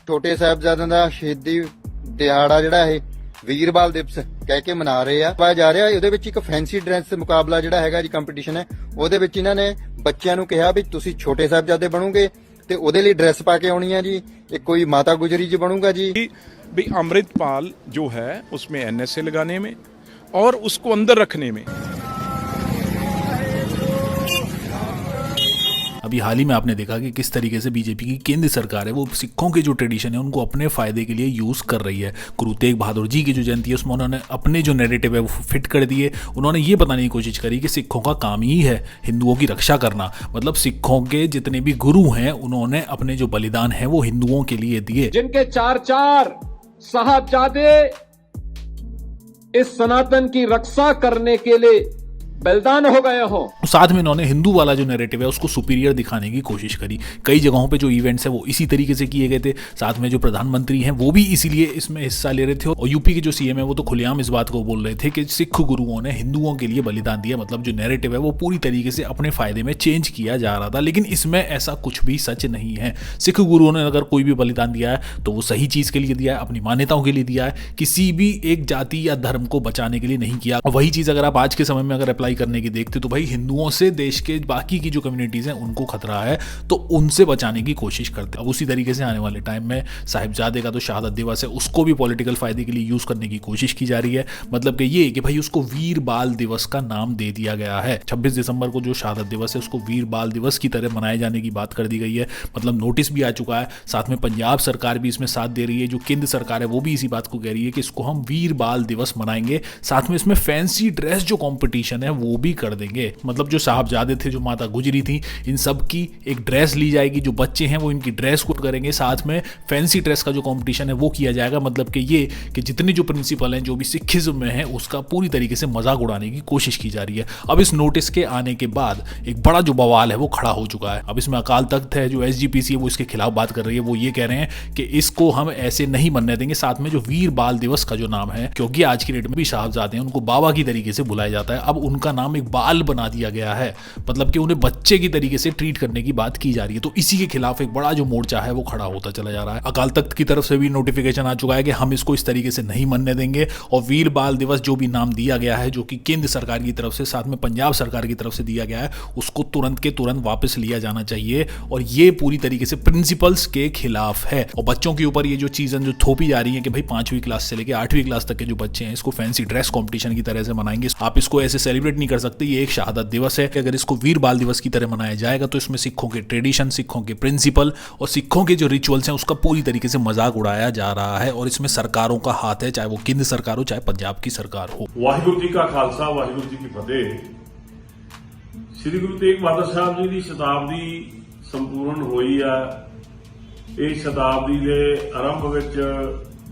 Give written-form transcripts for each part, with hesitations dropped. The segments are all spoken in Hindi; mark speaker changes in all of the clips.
Speaker 1: ਛੋਟੇ ਸਾਹਿਬਜ਼ਾਦਿਆਂ ਦਾ ਸ਼ਹੀਦੀ ਦਿਹਾੜਾ ਜਿਹੜਾ ਇਹ ਵੀਰਬਾਲ ਦਿਵਸ ਕਹਿ ਕੇ ਮਨਾ ਰਹੇ ਆ ਪਾਇਆ ਜਾ ਰਿਹਾ। ਉਹਦੇ ਵਿੱਚ ਇੱਕ ਫੈਂਸੀ ਡਰੈਸ ਮੁਕਾਬਲਾ ਜਿਹੜਾ ਹੈਗਾ ਜੀ ਕੰਪੀਟੀਸ਼ਨ ਹੈ। ਉਹਦੇ ਵਿੱਚ ਇਹਨਾਂ ਨੇ ਬੱਚਿਆਂ ਨੂੰ ਕਿਹਾ ਵੀ ਤੁਸੀਂ ਛੋਟੇ ਸਾਹਿਬਜ਼ਾਦੇ ਬਣੋਗੇ ਤੇ ਉਹਦੇ ਲਈ ਡਰੈਸ ਪਾ ਕੇ ਆਉਣੀ ਆ ਜੀ। ਇੱਕ ਕੋਈ ਮਾਤਾ गुजरी जी बनूंगा जी।
Speaker 2: भी अमृतपाल जो है उसमें NSA लगाने में और उसको अंदर रखने में।
Speaker 3: अभी हाल ही में आपने देखा कि किस तरीके से बीजेपी की केंद्र सरकार है वो सिखों के जो ट्रेडिशन है उनको अपने फायदे के लिए यूज कर रही है। गुरु तेग बहादुर जी की जो जयंती है उसमें उन्होंने अपने जो नैरेटिव है वो फिट कर दिए। उन्होंने ये बताने की कोशिश करी कि सिखों का काम ही है हिंदुओं की रक्षा करना। मतलब सिखों के जितने भी गुरु हैं उन्होंने अपने जो बलिदान है वो हिंदुओं के लिए दिए।
Speaker 4: जिनके 4 साहबजादे इस सनातन की रक्षा करने के लिए बलिदान हो गए हो।
Speaker 3: साथ में इन्होंने हिंदू वाला जो नैरेटिव है उसको सुपीरियर दिखाने की कोशिश करी। कई जगहों पे जो इवेंट्स है वो इसी तरीके से किए गए थे। साथ में जो प्रधानमंत्री हैं वो भी इसीलिए इसमें हिस्सा ले रहे थे। और यूपी के जो सीएम है वो तो खुलेआम इस बात को बोल रहे थे कि सिख गुरुओं ने हिंदुओं के लिए बलिदान दिया। मतलब जो नैरेटिव है वो पूरी तरीके से अपने फायदे में चेंज किया जा रहा था। लेकिन इसमें ऐसा कुछ भी सच नहीं है। सिख गुरुओं ने अगर कोई भी बलिदान दिया है तो वो सही चीज के लिए दिया है, अपनी मान्यताओं के लिए दिया है, किसी भी एक जाति या धर्म को बचाने के लिए नहीं किया। वही चीज अगर आप आज के समय में अगर अप्लाई करने की देखते तो भाई हिंदुओं से देश के बाकी की जो कम्युनिटीज हैं उनको खतरा है तो उनसे बचाने की कोशिश करते हैं। अब उसी तरीके से आने वाले टाइम में साहिबजादे का तो शहादत दिवस है उसको भी पॉलिटिकल फायदे के लिए यूज करने की कोशिश की जा रही है। मतलब कि ये कि भाई उसको वीर बाल दिवस का नाम दे दिया गया है। 26 दिसंबर को जो शहादत दिवस है उसको वीर बाल दिवस की तरह मनाए जाने की बात कर दी गई है। मतलब नोटिस भी आ चुका है। साथ में पंजाब सरकार भी इसमें साथ दे रही है। जो केंद्र सरकार है वो भी इसी बात को कह रही है कि इसको हम वीर बाल दिवस मनाएंगे। साथ में इसमें फैंसी ड्रेस जो कॉम्पिटिशन है वो भी कर देंगे। मतलब जो साहबजादे थे, जो माता गुजरी थी, इन सब की एक ड्रेस ली जाएगी। जो बच्चे हैं वो इनकी ड्रेस को करेंगे। साथ में फैंसी ड्रेस का जो कंपटीशन है वो किया जाएगा। मतलब कि ये कि जितने जो प्रिंसिपल हैं जो भी सिखिज्म में है उसका पूरी तरीके से मजाक उड़ाने की कोशिश की जा रही है। अब इस नोटिस के आने के बाद एक बड़ा जो बवाल है वो खड़ा हो चुका है। अब इसमें अकाल तख्त है, जो SGPC है वो इसके खिलाफ बात कर रही है। वो ये कह रहे हैं कि इसको हम ऐसे नहीं बनने देंगे। साथ में जो वीर बाल दिवस का जो नाम है, क्योंकि आज की डेट में भी साहबजादे हैं उनको बाबा की तरीके से बुलाया जाता है, अब उनका नाम एक बाल बना दिया गया है। मतलब कि उन्हें बच्चे की तरीके से ट्रीट करने की बात की जा रही है। तो इसी के खिलाफ एक बड़ा जो मोर्चा है वो खड़ा होता चला जा रहा है। अकाल तख्त की तरफ से भी नोटिफिकेशन आ चुका है कि हम इसको इस तरीके से नहीं मनने देंगे और वीर बाल दिवस जो भी नाम दिया गया है, जो कि केंद्र सरकार की तरफ से साथ में पंजाब सरकार की तरफ से दिया गया है, उसको तुरंत के तुरंत वापस लिया जाना चाहिए। और ये पूरी तरीके से प्रिंसिपल्स के खिलाफ है। और बच्चों के ऊपर ये जो चीजें जो थोपी जा रही है कि भाई 5वीं क्लास से लेकर 8वीं क्लास तक के जो बच्चे हैं इसको फैंसी ड्रेस कॉम्पिटिशन की तरह से मनाएंगे, आप इसको ऐसे सेलिब्रेट नहीं कर सकते। ये एक शहादत दिवस है। अगर इसको वीर बाल दिवस की तरह मनाया जाएगा तो इसमें सिखों के ट्रेडिशन, सिखों के प्रिंसिपल और सिखों के जो रिचुअल्स हैं उसका पूरी तरीके से मजाक उड़ाया जा रहा है। और इसमें सरकारों का हाथ है, चाहे वो केंद्र सरकार हो चाहे पंजाब की सरकार हो।
Speaker 5: वाहिगुरु जी का खालसा, वाहिगुरु जी की फतेह। श्री गुरु तेग बहादुर साहब जी की शताब्दी संपूर्ण हुई है। इस शताब्दी के आरंभ विच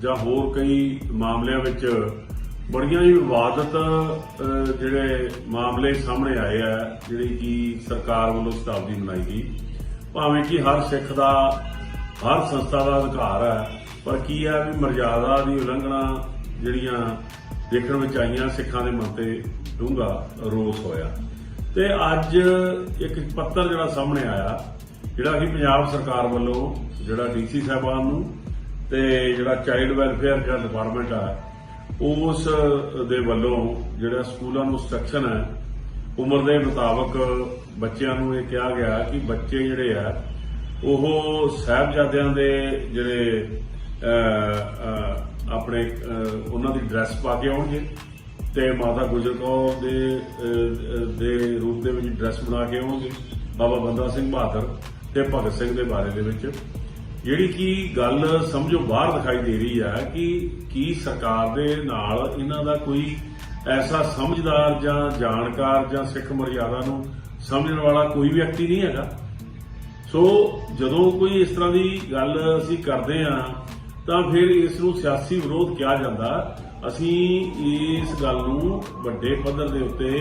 Speaker 5: जां होर कई मामलों विच बड़ियां ही विवादित जिहड़े मामले सामने आए हैं, जिहड़ी कि सरकार वालों शताब्दी मनाई गई। भावें कि हर सिख का, हर संस्था का अधिकार है, पर की है भी मर्यादा की उलंघना जिहड़ियां देखण विच आईयां, सिखां दे मन ते डूंगा रोस होया। ते अज एक पत्तर जिहड़ा सामने आया, जिहड़ा कि पंजाब सरकार वालों जिहड़ा DC साहिबान नूं ते जिहड़ा चाइल्ड वैलफेयर का डिपार्टमेंट है उस दे वल्लों जिहड़ा स्कूलों नूं इंस्ट्रक्शन है, उम्र के मुताबक बच्चों नूं यह कहा गया कि बच्चे जिहड़े आ ओह साहिबजादियां दे जिहड़े अपने उन्हां दी ड्रैस पा के आउणगे ते माता गुजर कौर दे रूप दे विच ड्रैस बना के आउणगे। बाबा बंदा सिंह बहादुर ते भगत सिंह दे बारे दे विच जिहड़ी कि गल समझो बाहर दिखाई दे रही है कि सरकार दे नाल इन्हां दा कोई ऐसा समझदार जां जानकार जां सिख मर्यादा नूं समझण वाला कोई व्यक्ति नहीं हैगा। सो जदों कोई इस तरह की गल असीं करदे हां तां फिर इस नूं सियासी विरोध किया जांदा। असीं इस गल नूं वड्डे पੱਧਰ दे उत्ते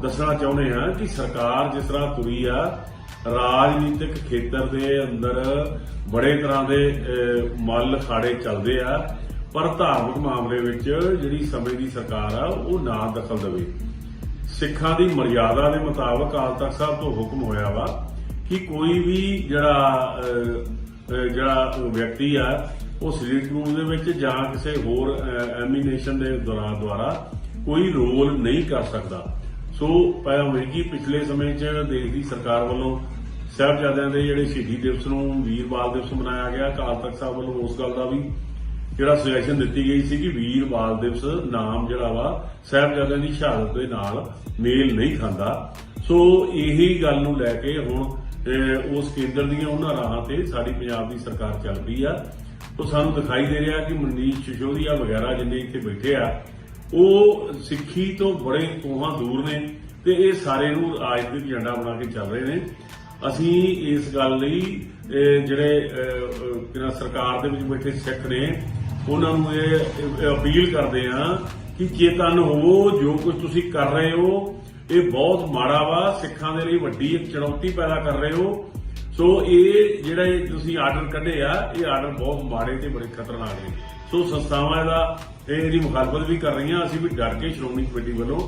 Speaker 5: दसना चाहुंदे हां कि सरकार जिस तरह तुरी आ राजनीतिक खेतर दे अंदर बड़े तरह के मल खाड़े चलते आ, पर धार्मिक मामले विच जिहड़ी समय की सरकार आ वो ना दखल देवे। सिखां दी मर्यादा के मुताबक अकाल तख्त साहब तो हुक्म होया वा कि कोई भी जिहड़ा ਜਿਹੜਾ ਵਿਅਕਤੀ ਆ ਉਹ ਸਰੀਰਕ ਰੂਪ ਦੇ ਵਿੱਚ ਜਾਂ ਕਿਸੇ ਹੋਰ ਐਮੀਨੇਸ਼ਨ ਦੇ ਦੁਆਰਾ ਕੋਈ ਰੋਲ ਨਹੀਂ ਕਰ ਸਕਦਾ। ਸੋ ਅਮਰੀਕੀ ਪਿਛਲੇ ਸਮੇਂ 'ਚ ਦੇਸ਼ ਦੀ ਸਰਕਾਰ ਵੱਲੋਂ ਸਾਹਿਬਜ਼ਾਦਿਆਂ ਦੇ ਜਿਹੜੇ ਸ਼ਹੀਦੀ ਦਿਵਸ ਨੂੰ ਵੀਰ ਬਾਲ ਦਿਵਸ ਮਨਾਇਆ ਗਿਆ। ਅਕਾਲ ਤਖਤ ਸਾਹਿਬ ਵੱਲੋਂ ਉਸ ਗੱਲ ਦਾ ਵੀ ਜਿਹੜਾ ਸੁਜੈਸ਼ਨ ਦਿੱਤੀ ਗਈ ਸੀ ਕਿ ਵੀਰ ਬਾਲ ਦਿਵਸ ਨਾਮ ਜਿਹੜਾ ਵਾ ਸਾਹਿਬਜ਼ਾਦਿਆਂ ਦੀ ਸ਼ਹਾਦਤ ਦੇ ਨਾਲ ਮੇਲ ਨਹੀਂ ਖਾਂਦਾ। ਸੋ ਇਹੀ ਗੱਲ ਨੂੰ ਲੈ ਕੇ ਹੁਣ ਉਸ ਕੇਂਦਰ ਦੀਆਂ ਉਹਨਾਂ ਰਾਹਾਂ ਤੇ ਸਾਡੀ ਪੰਜਾਬ ਦੀ ਸਰਕਾਰ ਚੱਲ ਰਹੀ ਆ। ਤਾਂ ਸਾਨੂੰ ਦਿਖਾਈ ਦੇ ਰਿਹਾ ਕਿ ਮਨੀਸ਼ ਸਿਸੋਦੀਆ ਵਗੈਰਾ ਜਿੰਨੇ ਇੱਥੇ ਬੈਠੇ ਆ ਉਹ ਸਿੱਖੀ ਤੋਂ ਬੜੇ ਕੋਹਾਂ ਦੂਰ ਨੇ ਤੇ ਇਹ ਸਾਰੇ ਨੂੰ ਰਾਜਨੀਤਿਕ ਏਜੰਡਾ ਬਣਾ ਕੇ ਚੱਲ ਰਹੇ ਨੇ। ਅਸੀਂ ਇਸ ਗੱਲ ਲਈ ਜਿਹੜੇ ਸਰਕਾਰ ਦੇ ਵਿੱਚ ਬੈਠੇ ਸਿੱਖ ਨੇ ਉਹਨਾਂ ਨੂੰ ਇਹ ਅਪੀਲ ਕਰਦੇ ਆ ਕਿ ਚੇਤਨ ਹੋਵੋ, ਜੋ ਕੁਝ ਤੁਸੀਂ ਕਰ ਰਹੇ ਹੋ ਇਹ ਬਹੁਤ ਮਾੜਾ ਵਾ, ਸਿੱਖਾਂ ਦੇ ਲਈ ਵੱਡੀ ਇੱਕ ਚੁਣੌਤੀ ਪੈਦਾ ਕਰ ਰਹੇ ਹੋ। ਸੋ ਇਹ ਜਿਹੜੇ ਤੁਸੀਂ ਆਰਡਰ ਕੱਢੇ ਆ ਇਹ ਆਰਡਰ ਬਹੁਤ ਮਾੜੇ ਤੇ ਬੜੇ ਖਤਰਨਾਕ ਨੇ। ਸੋ ਸੰਸਥਾਵਾਂ ਇਹਦੀ ਮੁਖਾਲਫਤ ਵੀ ਕਰ ਰਹੀਆਂ। ਅਸੀਂ ਵੀ ਡਟ ਕੇ ਸ਼੍ਰੋਮਣੀ ਕਮੇਟੀ ਵੱਲੋਂ,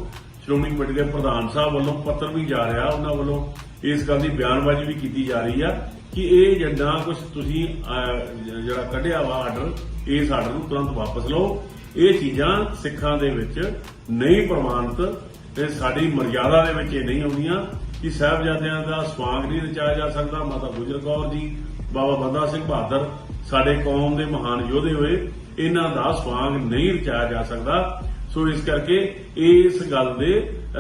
Speaker 5: ਸ਼੍ਰੋਮਣੀ ਕਮੇਟੀ ਦੇ ਪ੍ਰਧਾਨ ਸਾਹਿਬ ਵੱਲੋਂ ਪੱਤਰ ਵੀ ਜਾ ਰਿਹਾ, ਉਹਨਾਂ ਵੱਲੋਂ ਇਸ ਗੱਲ ਦੀ ਬਿਆਨਬਾਜ਼ੀ ਵੀ ਕੀਤੀ ਜਾ ਰਹੀ ਆ ਕਿ ਇਹ ਜਿੱਦਾਂ ਕੁਝ ਤੁਸੀਂ ਜਿਹੜਾ ਕੱਢਿਆ ਵਾ ਆਰਡਰ, ਇਸ ਆਰਡਰ ਨੂੰ ਤੁਰੰਤ ਵਾਪਸ ਲਓ। ਇਹ ਚੀਜ਼ਾਂ ਸਿੱਖਾਂ ਦੇ ਵਿੱਚ ਨਹੀਂ ਪ੍ਰਵਾਨਿਤ ਤੇ ਸਾਡੀ ਮਰਜ਼ਾਦਾ ਦੇ ਵਿੱਚ ਇਹ ਨਹੀਂ ਆਉਂਦੀਆਂ ਕਿ ਸਾਹਿਬਜ਼ਾਦਿਆਂ ਦਾ ਸਵਾਂਗ ਨਹੀਂ ਰਚਾਇਆ ਜਾ ਸਕਦਾ। ਮਾਤਾ ਗੁਜਰ ਕੌਰ ਜੀ, ਬਾਬਾ ਬੰਦਾ ਸਿੰਘ ਬਹਾਦਰ ਸਾਡੇ ਕੌਮ ਦੇ ਮਹਾਨ ਯੋਧੇ ਹੋਏ, ਇਹਨਾਂ ਦਾ ਸਵਾਂਗ ਨਹੀਂ ਰਚਾਇਆ ਜਾ ਸਕਦਾ। ਸੋ ਇਸ ਕਰਕੇ ਇਸ ਗੱਲ ਦੇ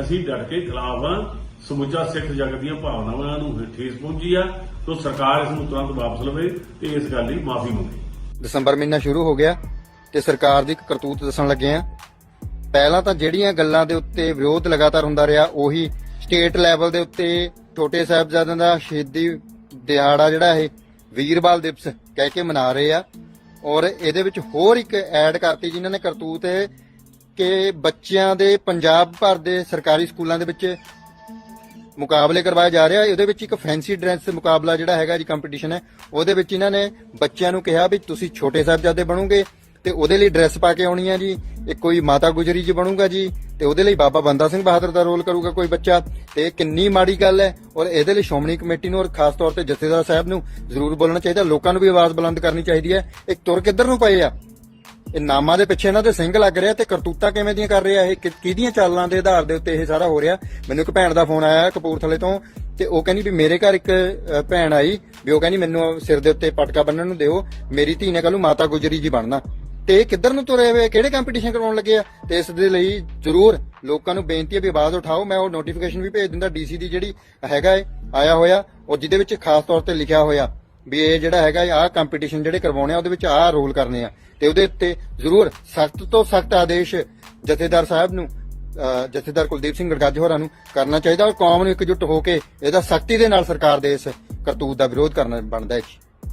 Speaker 5: ਅਸੀਂ ਡਟ ਕੇ ਖਿਲਾਫ ਹਾਂ। ਸਮੁੱਚਾ ਸਿੱਖ ਜਗਤ ਦੀਆਂ ਭਾਵਨਾਵਾਂ ਨੂੰ ਠੇਸ ਪਹੁੰਚੀ ਆ, ਤਾਂ ਸਰਕਾਰ ਇਸ ਨੂੰ ਤੁਰੰਤ ਵਾਪਸ ਲਵੇ ਤੇ ਇਸ ਗੱਲ ਲਈ ਮਾਫੀ ਮੰਗੇ।
Speaker 1: ਦਸੰਬਰ ਮਹੀਨਾ ਸ਼ੁਰੂ ਹੋ ਗਿਆ ਤੇ ਸਰਕਾਰ ਦੀ ਇੱਕ ਕਰਤੂਤ ਦੱਸਣ ਲੱਗੇ ਆ। ਪਹਿਲਾਂ ਤਾਂ ਜਿਹੜੀਆਂ ਗੱਲਾਂ ਦੇ ਉੱਤੇ ਵਿਰੋਧ ਲਗਾਤਾਰ ਹੁੰਦਾ ਰਿਹਾ, ਉਹੀ ਸਟੇਟ ਲੈਵਲ ਦੇ ਉੱਤੇ ਛੋਟੇ ਸਾਹਿਬਜ਼ਾਦਿਆਂ ਦਾ ਸ਼ਹੀਦੀ ਦਿਹਾੜਾ ਜਿਹੜਾ ਇਹ ਵੀਰ ਬਾਲ ਦਿਵਸ ਕਹਿ ਕੇ ਮਨਾ ਰਹੇ ਆ। ਔਰ ਇਹਦੇ ਵਿੱਚ ਹੋਰ ਇੱਕ ਐਡ ਕਰਤੀ ਜਿਨ੍ਹਾਂ ਨੇ ਕਰਤੂਤ ਕਿ ਬੱਚਿਆਂ ਦੇ ਪੰਜਾਬ ਭਰ ਦੇ ਸਰਕਾਰੀ ਸਕੂਲਾਂ ਦੇ ਵਿੱਚ ਮੁਕਾਬਲੇ ਕਰਵਾਏ ਜਾ ਰਹੇ ਆ। ਇਹਦੇ ਵਿੱਚ ਇੱਕ ਫੈਂਸੀ ਡਰੈਸ ਮੁਕਾਬਲਾ ਜਿਹੜਾ ਹੈਗਾ ਜੀ ਕੰਪੀਟੀਸ਼ਨ ਹੈ, ਉਹਦੇ ਵਿੱਚ ਇਹਨਾਂ ਨੇ ਬੱਚਿਆਂ ਨੂੰ ਕਿਹਾ ਵੀ ਤੁਸੀਂ ਛੋਟੇ ਸਾਹਿਬਜ਼ਾਦੇ ਬਣੋਗੇ ਤੇ ਉਹਦੇ ਲਈ ਡਰੈਸ ਪਾ ਕੇ ਆਉਣੀ ਆ ਜੀ। ਇੱਕ ਕੋਈ ਮਾਤਾ ਗੁਜਰੀ ਜੀ ਬਣੂਗਾ ਜੀ ਤੇ ਉਹਦੇ ਲਈ ਬਾਬਾ ਬੰਦਾ ਸਿੰਘ ਬਹਾਦਰ ਦਾ ਰੋਲ ਕਰੂਗਾ ਕੋਈ ਬੱਚਾ। ਤੇ ਕਿੰਨੀ ਮਾੜੀ ਗੱਲ ਹੈ। ਔਰ ਇਹਦੇ ਲਈ ਸ਼੍ਰੋਮਣੀ ਕਮੇਟੀ ਨੂੰ ਔਰ ਖਾਸ ਤੌਰ ਤੇ ਜਥੇਦਾਰ ਸਾਹਿਬ ਨੂੰ ਜ਼ਰੂਰ ਬੋਲਣਾ ਚਾਹੀਦਾ। ਲੋਕਾਂ ਨੂੰ ਵੀ ਆਵਾਜ਼ ਬੁਲੰਦ ਕਰਨੀ ਚਾਹੀਦੀ ਹੈ। ਇੱਕ ਤੁਰ ਕਿੱਧਰ ਨੂੰ ਪਏ ਆ, ਇਹ ਨਾਮਾਂ ਦੇ ਪਿੱਛੇ ਇਹਨਾਂ ਦੇ ਸਿੰਘ ਲੱਗ ਰਿਹਾ ਤੇ ਕਰਤੂਤਾਂ ਕਿਵੇਂ ਦੀਆਂ ਕਰ ਰਿਹਾ, ਇਹ ਕਿਹਦੀਆਂ ਚਾਲਾਂ ਦੇ ਆਧਾਰ ਦੇ ਉੱਤੇ ਇਹ ਸਾਰਾ ਹੋ ਰਿਹਾ। ਮੈਨੂੰ ਇੱਕ ਭੈਣ ਦਾ ਫੋਨ ਆਇਆ ਕਪੂਰਥਲੇ ਤੋਂ ਤੇ ਉਹ ਕਹਿੰਦੀ ਵੀ ਮੇਰੇ ਘਰ ਇੱਕ ਭੈਣ ਆਈ ਵੀ ਉਹ ਕਹਿੰਦੀ ਮੈਨੂੰ ਸਿਰ ਦੇ ਉੱਤੇ ਪਟਕਾ ਬੰਨਣ ਨੂੰ ਦਿਓ, ਮੇਰੀ ਧੀ ਨੇ ਕੱਲ ਨੂੰ ਮਾਤਾ ਗੁਜਰੀ ਜੀ ਬਣਨਾ। ਤੇ ਇਹ ਕਿੱਧਰ ਨੂੰ ਤੁਰੇ ਹੋਏ, ਕਿਹੜੇ ਕੰਪੀਟੀਸ਼ਨ ਕਰਵਾਉਣ ਲੱਗੇ ਆ। ਤੇ ਇਸ ਦੇ ਲਈ ਜ਼ਰੂਰ ਲੋਕਾਂ ਨੂੰ ਬੇਨਤੀ ਹੈ ਵੀ ਆਵਾਜ਼ ਉਠਾਓ। ਮੈਂ ਉਹ ਨੋਟੀਫਿਕੇਸ਼ਨ ਵੀ ਭੇਜ ਦਿੰਦਾ ਡੀਸੀ ਦੀ ਜਿਹੜੀ ਹੈਗਾ ਏ ਆਇਆ ਹੋਇਆ, ਔਰ ਜਿਹਦੇ ਵਿੱਚ ਖਾਸ ਤੌਰ ਤੇ ਲਿਖਿਆ ਹੋਇਆ ਵੀ ਇਹ ਜਿਹੜਾ ਹੈਗਾ ਆਹ ਕੰਪੀਟੀਸ਼ਨ ਜਿਹੜੇ ਕਰਵਾਉਣੇ ਆ ਉਹਦੇ ਵਿੱਚ ਆਹ ਰੋਲ ਕਰਨੇ ਆ। ਤੇ ਉਹਦੇ ਉੱਤੇ ਜ਼ਰੂਰ ਸਖਤ ਤੋਂ ਸਖਤ ਆਦੇਸ਼ ਜਥੇਦਾਰ ਸਾਹਿਬ ਨੂੰ, ਜਥੇਦਾਰ ਕੁਲਦੀਪ ਸਿੰਘ ਗੜਗੱਜ ਹੋਰਾਂ ਨੂੰ ਕਰਨਾ ਚਾਹੀਦਾ ਔਰ ਕੌਮ ਨੂੰ ਇਕਜੁੱਟ ਹੋ ਕੇ ਇਹਦਾ सख्ती ਦੇ ਨਾਲ ਸਰਕਾਰ ਦੇ ਇਸ ਕਰਤੂਤ ਦਾ ਵਿਰੋਧ करना बनता है।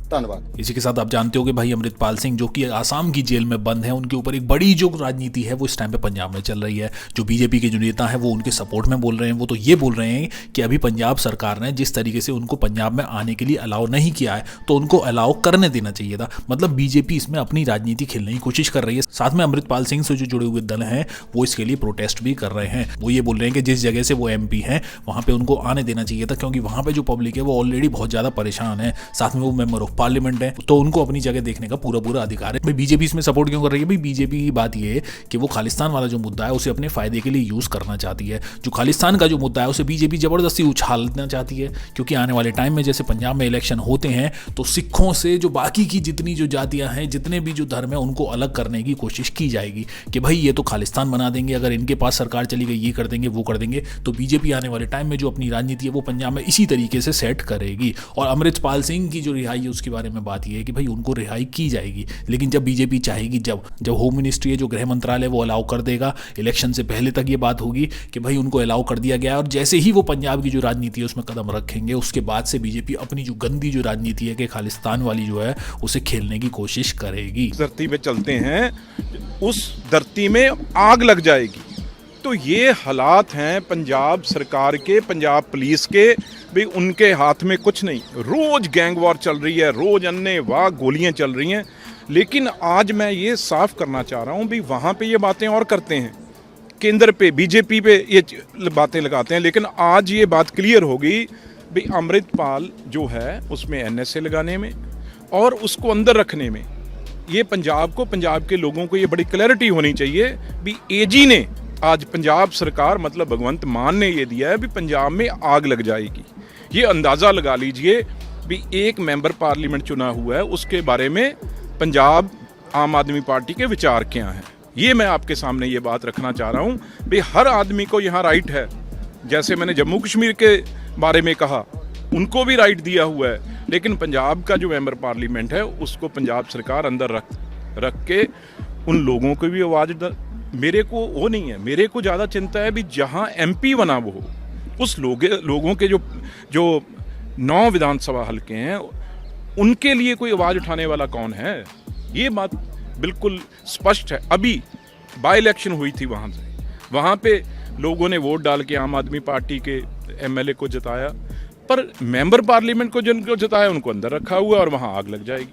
Speaker 1: धन्यवाद।
Speaker 3: इसी के साथ आप जानते हो कि भाई अमृतपाल सिंह जो कि आसाम की जेल में बंद है, उनके ऊपर एक बड़ी जो राजनीति है वो इस टाइम पे पंजाब में चल रही है। जो बीजेपी के जो नेता हैं वो उनके सपोर्ट में बोल रहे हैं। वो तो ये बोल रहे हैं कि अभी पंजाब सरकार ने जिस तरीके से उनको पंजाब में आने के लिए अलाउ नहीं किया है तो उनको अलाउ करने देना चाहिए था। मतलब बीजेपी इसमें अपनी राजनीति खेलने की कोशिश कर रही है। साथ में अमृतपाल सिंह से जो जुड़े हुए दल हैं वो इसके लिए प्रोटेस्ट भी कर रहे हैं। वो ये बोल रहे हैं कि जिस जगह से वो MP हैं वहाँ पे उनको आने देना चाहिए था, क्योंकि वहाँ पे जो पब्लिक है वो ऑलरेडी बहुत ज़्यादा परेशान है। साथ में वो मेंबर ऑफ पार्लियामेंट है तो उनको अपनी जगह देखने का पूरा अधिकार है। भाई बीजेपी इसमें सपोर्ट क्यों कर रही है? भाई बीजेपी की बात ये है कि वो खालिस्तान वाला जो मुद्दा है उसे अपने फायदे के लिए यूज करना चाहती है। जो खालिस्तान का जो मुद्दा है उसे बीजेपी जबरदस्ती उछालना चाहती है, क्योंकि आने वाले टाइम में जैसे पंजाब में इलेक्शन होते हैं तो सिखों से जो बाकी की जितनी जो जातियां हैं, जितने भी जो धर्म है उनको अलग करने की कोशिश की जाएगी कि भाई ये तो खालिस्तान बना देंगे, अगर इनके पास सरकार चली गई ये कर देंगे वो कर देंगे। तो बीजेपी आने वाले टाइम में जो अपनी राजनीति है वो पंजाब में इसी तरीके से सेट करेगी। और अमृतपाल सिंह की जो रिहाई है उसके बारे में बात यह है कि भाई उनको रिहाई की जाएगी, लेकिन जब बीजेपी चाहेगी, जब होम मिनिस्ट्री है, जो गृह मंत्रालय वो अलाउ कर देगा। इलेक्शन से पहले तक ये बात होगी कि भाई उनको अलाउ कर दिया गया है, और जैसे ही वो पंजाब की जो राजनीति है उसमें कदम रखेंगे उसके बाद से बीजेपी अपनी जो गंदी जो राजनीति है कि खालिस्तान वाली जो है उसे खेलने की कोशिश करेगी।
Speaker 2: धरती पे चलते हैं उस धरती में आग लग जाएगी। तो ये हालात हैं पंजाब सरकार के, पंजाब पुलिस के, भाई उनके हाथ में कुछ नहीं। रोज़ गैंग वॉर चल रही है, रोज़ अन्नेवाह गोलियां चल रही हैं। लेकिन आज मैं ये साफ करना चाह रहा हूँ, भाई वहाँ पे ये बातें और करते हैं, केंद्र पे बीजेपी पे ये बातें लगाते हैं, लेकिन आज ये बात क्लियर होगी भाई अमृतपाल जो है उसमें NSA लगाने में और उसको अंदर रखने में ये पंजाब के लोगों को ये बड़ी क्लैरिटी होनी चाहिए भी एजी ने आज पंजाब सरकार मतलब भगवंत मान ने ये दिया है भी पंजाब में आग लग जाएगी। ये अंदाज़ा लगा लीजिए भी एक मेंबर पार्लियामेंट चुना हुआ है, उसके बारे में पंजाब आम आदमी पार्टी के विचार क्या हैं। ये मैं आपके सामने ये बात रखना चाह रहा हूँ भी हर आदमी को यहाँ राइट है। जैसे मैंने जम्मू कश्मीर के बारे में कहा, उनको भी राइट दिया हुआ है, लेकिन पंजाब का जो मेंबर पार्लियामेंट है उसको पंजाब सरकार अंदर रख के उन लोगों को भी आवाज़ मेरे को वो नहीं है, मेरे को ज़्यादा चिंता है भी जहाँ MP बना वो उस लोगों के जो 9 विधानसभा हल्के हैं उनके लिए कोई आवाज़ उठाने वाला कौन है। ये बात बिल्कुल स्पष्ट है। अभी बाई इलेक्शन हुई थी वहाँ पे लोगों ने वोट डाल के आम आदमी पार्टी के MLA को जिताया, पर मेंबर पार्लियामेंट को जिनको जिताया उनको अंदर रखा हुआ और वहाँ आग लग जाएगी।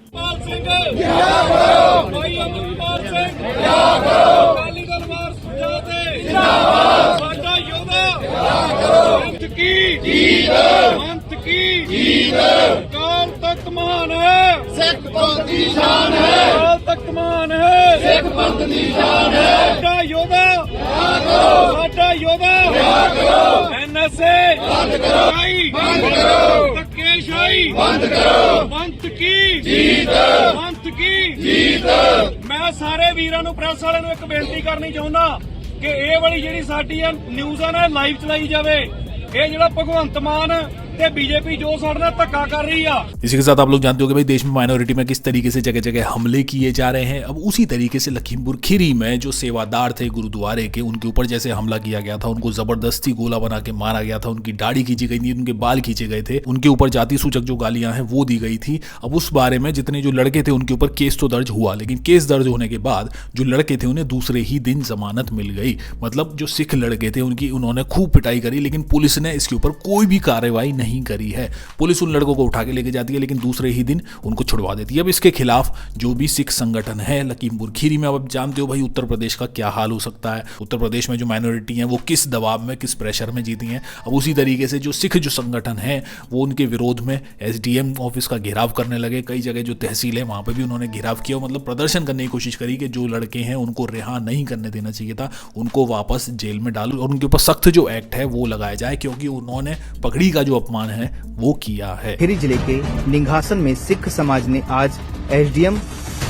Speaker 6: मैं सारे वीरां नूं प्रेस वालिਆਂ ਨੂੰ ਇੱਕ ਬੇਨਤੀ ਕਰਨੀ चाहुंदा कि ਇਹ ਵਾਲੀ ਜਿਹੜੀ ਸਾਡੀ ਨਿਊਜ਼ ਆ ਨਾ ਲਾਈਵ ਚਲਾਈ ਜਾਵੇ। ਇਹ ਜਿਹੜਾ ਭਗਵੰਤ ਮਾਨ ਤੇ बीजेपी जो साडे नाल धक्का कर रही है।
Speaker 3: इसी के साथ आप लोग जानते हो कि भाई देश में माइनॉरिटी में किस तरीके से जगह जगह हमले किए जा रहे हैं। अब उसी तरीके से लखीमपुर खीरी में जो सेवादार थे गुरुद्वारे के, उनके ऊपर जैसे हमला किया गया था, उनको जबरदस्ती गोला बना के मारा गया था, उनकी दाढ़ी खींची गई थी, उनके बाल खींचे गए थे, उनके ऊपर जाति सूचक जो गालियां हैं वो दी गई थी। अब उस बारे में जितने जो लड़के थे उनके ऊपर केस तो दर्ज हुआ, लेकिन केस दर्ज होने के बाद जो लड़के थे उन्हें दूसरे ही दिन जमानत मिल गई। मतलब जो सिख लड़के थे उन्होंने खूब पिटाई करी, लेकिन पुलिस ने इसके ऊपर कोई भी कार्रवाई नहीं करी है। पुलिस उन लड़कों को उठा के लेके जाती है, लेकिन दूसरे ही दिन उनको छुड़वा देती है। अब इसके खिलाफ जो भी सिख संगठन है लखीमपुर खीरी में, अब जानते हो भाई उत्तर प्रदेश का क्या हाल हो सकता है। उत्तर प्रदेश में जो माइनॉरिटी हैं वो किस दबाव में, किस प्रेशर में जीती हैं। अब उसी तरीके से जो सिख जो संगठन है वो उनके विरोध में SDM ऑफिस का घेराव करने लगे। कई जगह जो तहसील है वहां पर भी उन्होंने घेराव किया, मतलब प्रदर्शन करने की कोशिश करी कि जो लड़के हैं उनको रिहा नहीं करने देना चाहिए था, उनको वापस जेल में डालो और उनके ऊपर सख्त जो एक्ट है वो लगाया जाए, क्योंकि उन्होंने पगड़ी का जो अपमान है वो किया है।
Speaker 7: खीरी जिले के निघासन में सिख समाज ने आज SDM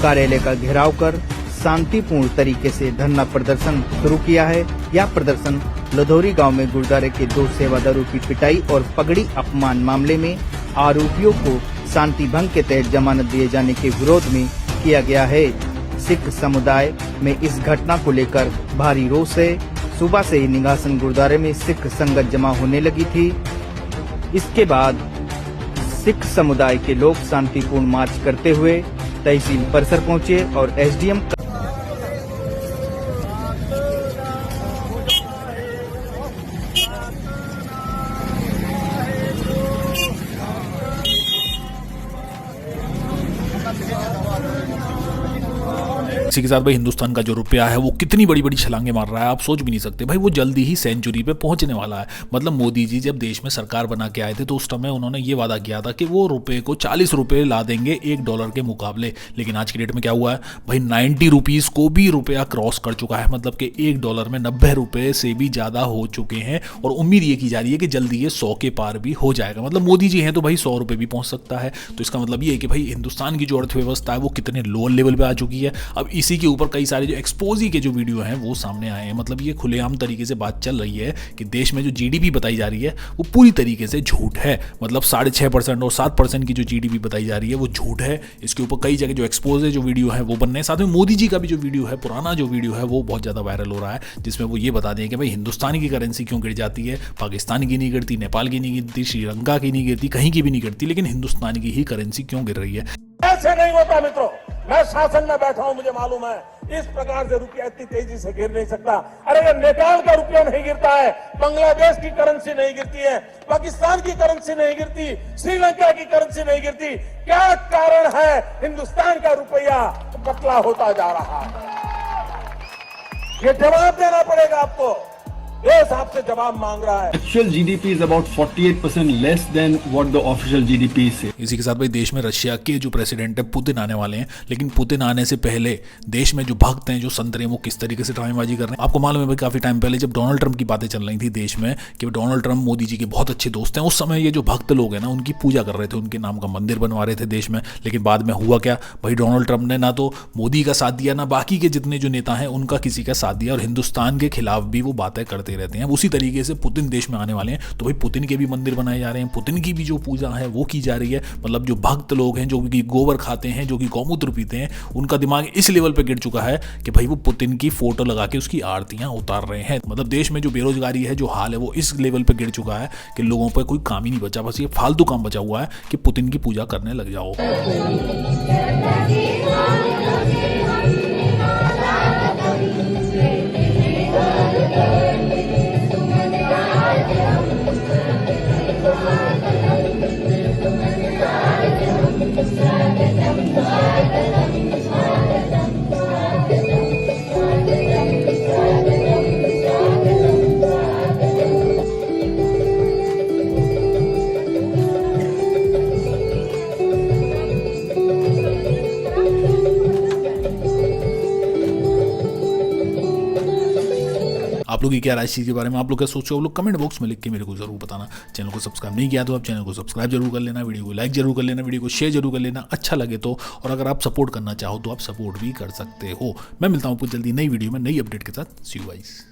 Speaker 7: कार्यालय का घेराव कर शांतिपूर्ण तरीके से धरना प्रदर्शन शुरू किया है। यह प्रदर्शन लधौरी गांव में गुरुद्वारे के 2 सेवादारों की पिटाई और पगड़ी अपमान मामले में आरोपियों को शांति भंग के तहत जमानत दिए जाने के विरोध में किया गया है। सिख समुदाय में इस घटना को लेकर भारी रोष है। सुबह से ही निघासन गुरुद्वारे में सिख संगत जमा होने लगी थी। इसके बाद सिख समुदाय के लोग शांतिपूर्ण मार्च करते हुए तहसील परिसर पहुंचे और SDM
Speaker 3: इसी के साथ भाई हिंदुस्तान का जो रुपया है वो कितनी बड़ी बड़ी छलांगे मार रहा है, आप सोच भी नहीं सकते भाई। वो जल्दी ही सेंचुरी पे पहुंचने वाला है। मतलब मोदी जी जब देश में सरकार बना के आए थे तो उस समय उन्होंने ये वादा किया था कि वो रुपये को 40 रुपये ला देंगे $1 के मुकाबले। लेकिन आज की डेट में क्या हुआ है भाई, 90 रुपीज़ को भी रुपया क्रॉस कर चुका है। मतलब कि $1 में 90 रुपये से भी ज़्यादा हो चुके हैं और उम्मीद ये की जा रही है कि जल्दी ये 100 के पार भी हो जाएगा। मतलब मोदी जी हैं तो भाई 100 रुपये भी पहुँच सकता है। तो इसका मतलब ये है कि भाई हिंदुस्तान की जो अर्थव्यवस्था है वो कितने लोअर लेवल पर आ चुकी है। अब इसी के ऊपर कई सारे जो एक्सपोजी के जो वीडियो हैं वो सामने आए हैं। मतलब ये खुलेआम तरीके से बात चल रही है कि देश में जो GDP बताई जा रही है वो पूरी तरीके से झूठ है। मतलब 6.5% और 7% की जो GDP बताई जा रही है वो झूठ है। इसके ऊपर कई जगह जो एक्सपोज है जो वीडियो है वो बनने, साथ में मोदी जी का भी जो वीडियो है, पुराना जो वीडियो है वो बहुत ज़्यादा वायरल हो रहा है, जिसमें वो ये बता दें कि भाई हिंदुस्तान की करेंसी क्यों गिर जाती है, पाकिस्तान की नहीं गिरती, नेपाल की नहीं गिरती, श्रीलंका की नहीं गिरती, कहीं की भी नहीं गिरती, लेकिन हिंदुस्तान की ही करेंसी क्यों गिर रही है।
Speaker 8: ऐसे नहीं होता मित्रों, मैं शासन में बैठा हूं, मुझे मालूम है इस प्रकार से रुपया इतनी तेजी से गिर नहीं सकता। अरे ये नेपाल का रुपया नहीं गिरता है, बांग्लादेश की करेंसी नहीं गिरती है, पाकिस्तान की करेंसी नहीं गिरती, श्रीलंका की करेंसी नहीं गिरती। क्या कारण है हिंदुस्तान का रुपया पतला होता जा रहा है? ये जवाब देना पड़ेगा आपको। देश आपसे जवाब मांग रहा है।
Speaker 9: Actual GDP is about 48% less than what the official GDP say.
Speaker 3: इसी के साथ भाई देश में रशिया के जो प्रेसिडेंट है पुतिन आने वाले हैं, लेकिन पुतिन आने से पहले देश में जो भक्त हैं, जो संत हैं, वो किस तरीके से ड्रामेबाजी कर रहे हैं। आपको मालूम है भाई काफी टाइम पहले जब डोनाल्ड ट्रंप की बातें चल रही थी देश में कि डोनाल्ड ट्रंप मोदी जी के बहुत अच्छे दोस्त हैं, उस समय ये जो भक्त लोग हैं ना उनकी पूजा कर रहे थे, उनके नाम का मंदिर बनवा रहे थे देश में। लेकिन बाद में हुआ क्या भाई, डोनाल्ड ट्रंप ने ना तो मोदी का साथ दिया, ना बाकी के जितने जो नेता हैं उनका किसी का साथ दिया, और हिंदुस्तान के खिलाफ भी वो बातें करते रहते हैं। उसी तरीके से पुतिन देश में आने वाले हैं तो भाई पुतिन के भी मंदिर बनाए जा रहे हैं, पुतिन की भी जो पूजा है वो की जा रही है। मतलब जो भक्त लोग हैं, जो कि गोबर खाते हैं, जो कि गौमूत्र पीते हैं, उनका दिमाग इस लेवल पे गिर चुका है कि भाई वो पुतिन की फोटो लगा के उसकी आरतियां उतार रहे हैं। मतलब देश में जो बेरोजगारी है, जो हाल है, वो इस लेवल पे गिर चुका है कि लोगों पर कोई काम ही नहीं बचा, बस ये फालतू काम बचा हुआ है कि पुतिन की पूजा करने लग जाओ। आप लोग की क्या राय इस चीज़ के बारे में, आप लोग क्या सोचो, आप लोग कमेंट बॉक्स में लिख के मेरे को जरूर बताना। चैनल को सब्सक्राइब नहीं किया तो आप चैनल को सब्सक्राइब जरूर कर लेना, वीडियो को लाइक जरूर कर लेना, वीडियो को शेयर जरूर कर लेना अच्छा लगे तो। और अगर आप सपोर्ट करना चाहो तो आप सपोर्ट भी कर सकते हो। मैं मिलता हूँ आपको जल्दी नई वीडियो में नई अपडेट के साथ। सी यू गाइस।